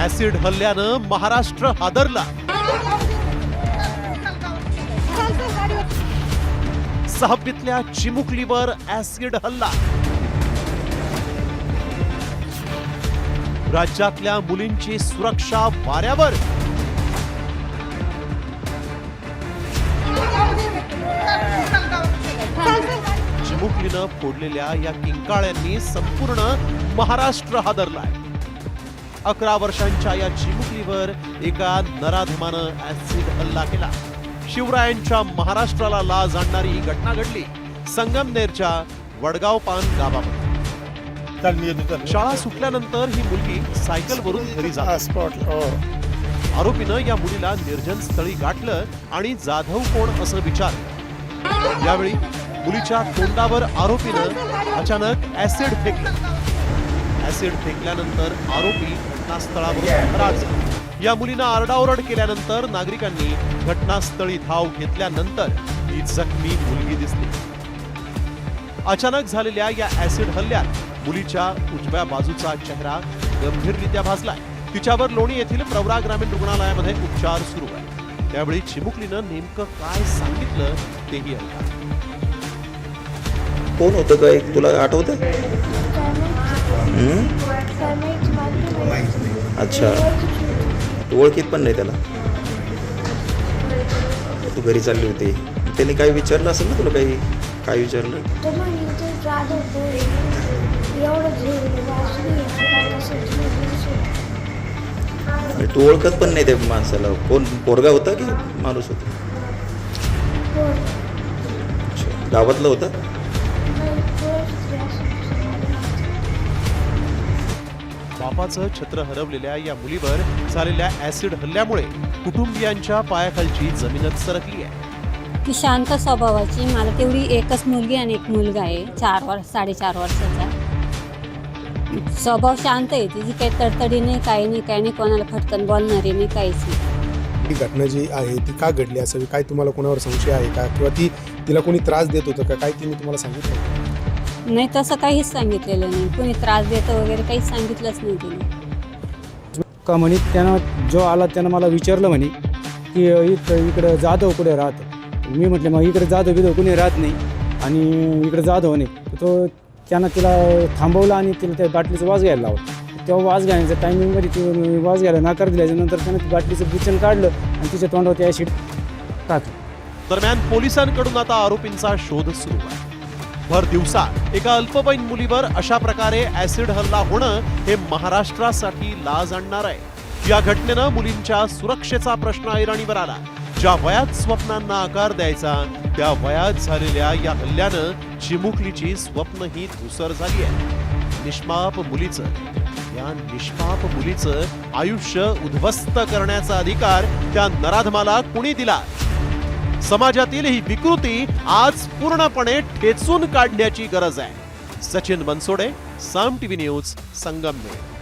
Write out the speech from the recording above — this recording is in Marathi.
ऍसिड हल्ल्यानं महाराष्ट्र हादरला. सहाबीतल्या चिमुकलीवर ऍसिड हल्ला. राज्यातल्या मुलींची सुरक्षा वाऱ्यावर. चिमुकलीनं फोडलेल्या या किंकाळ्यांनी संपूर्ण महाराष्ट्र हादरलाय. 11 वर्षांच्या या चिमुकलीवर एका नराधमानं ऍसिड हल्ला केला. शिवरायांच्या महाराष्ट्राला लाज आणणारी ही घटना घडली संगमनेरच्या वडगावपान गावामध्ये. शाळा सुटल्यानंतर ही मुलगी सायकलवरून घरी जात. आरोपीनं या मुलीला निर्जन स्थळी गाठलं आणि जाधव कोण असं विचारलं. यावेळी मुलीच्या तोंडावर आरोपीनं अचानक ऍसिड फेकलं. ऍसिड फेकल्यानंतर आरोपी घटनास्थळावरून फरार झाला. या मुलीनं आरडाओरड केल्यानंतर नागरिकांनी घटनास्थळी धाव घेतल्यानंतर ही जखमी मुलगी दिसली. अचानक झालेल्या या ऍसिड हल्ल्यात मुलीच्या उजव्या बाजूचा चेहरा गंभीररित्या भाजलाय. तिच्यावर लोणी येथील प्रवरा ग्रामीण रुग्णालयामध्ये उपचार सुरू आहे. त्यावेळी चिमुकलीनं नेमकं काय सांगितलं तेही ऐका. कोण होतं काय तुला आठवतं? अच्छा, तू ओळखीत पण नाही त्याला. तू घरी चालली होती, त्याने काही विचारलं असेल ना तुला? काही काय विचारलं? तू ओळखत पण नाही त्या माणसाला. कोण, पोरगा होता की माणूस होता? गावातलं होता? बापाचं छत्र हरवलेल्या या मुलीवर झालेल्या ऍसिड हल्ल्यामुळे कुटुंबियांच्या पायाखालची जमीनच सरकली आहे. ती शांत स्वभावाची. मला तेवढी एकच मुलगी आणि एक मुलगा आहे 4-4.5 वर्षाचा. स्वभाव शांत आहे. तिची काही तडतडी नाही, काही नाही, कोणाला फटकन बोलणारी नाही, काहीच नाही. ही घटना जी आहे ती का घडली असावी? काय तुम्हाला कोणावर संशय आहे का? किंवा तिला कोणी त्रास देत होतं का? काय तिने तुम्हाला सांगितलं? नाही, तसं काहीच सांगितलेलं नाही. कोणी त्रास देतं वगैरे काहीच सांगितलंच नाही तिने. का म्हणे त्यानं जो आला त्यानं मला विचारलं म्हणे की इकडं जाधव कुठे राहतं. मी म्हटलं मग इकडे जाधव बिधव कुणी राहत नाही आणि इकडे जाधव नाही. तो त्यानं तिला थांबवलं आणि तिला त्या बाटलीचं वास घ्यायला लावलं. तेव्हा वास घ्यायच्या टायमिंगमध्ये ती वास घ्यायला नाकार दिल्याच्यानंतर त्यानं ती बाटलीचं बुचन काढलं आणि तिच्या तोंडावरती ॲसिड टाकलं. दरम्यान पोलिसांकडून आता आरोपींचा शोध सुरू आहे. भर दिवसा एका अल्पवयीन मुलीवर अशा प्रकारे ऍसिड हल्ला होणं हे महाराष्ट्रासाठी लाज आणणार आहे. या घटनेनं मुलींच्या सुरक्षेचा प्रश्न ऐरणीवर आला. ज्या वयात स्वप्नांना आकार द्यायचा त्या वयात झालेल्या या हल्ल्यानं चिमुकलीची स्वप्नही धुसर झाली आहे. निष्पाप मुलीचं आयुष्य उद्ध्वस्त करण्याचा अधिकार त्या नराधमाला कुणी दिला? समाजातील ही विकृती आज पूर्णपणे ठेचून काढण्याची गरज आहे. सचिन बनसोडे, साम टीव्ही न्यूज, संगमनेर.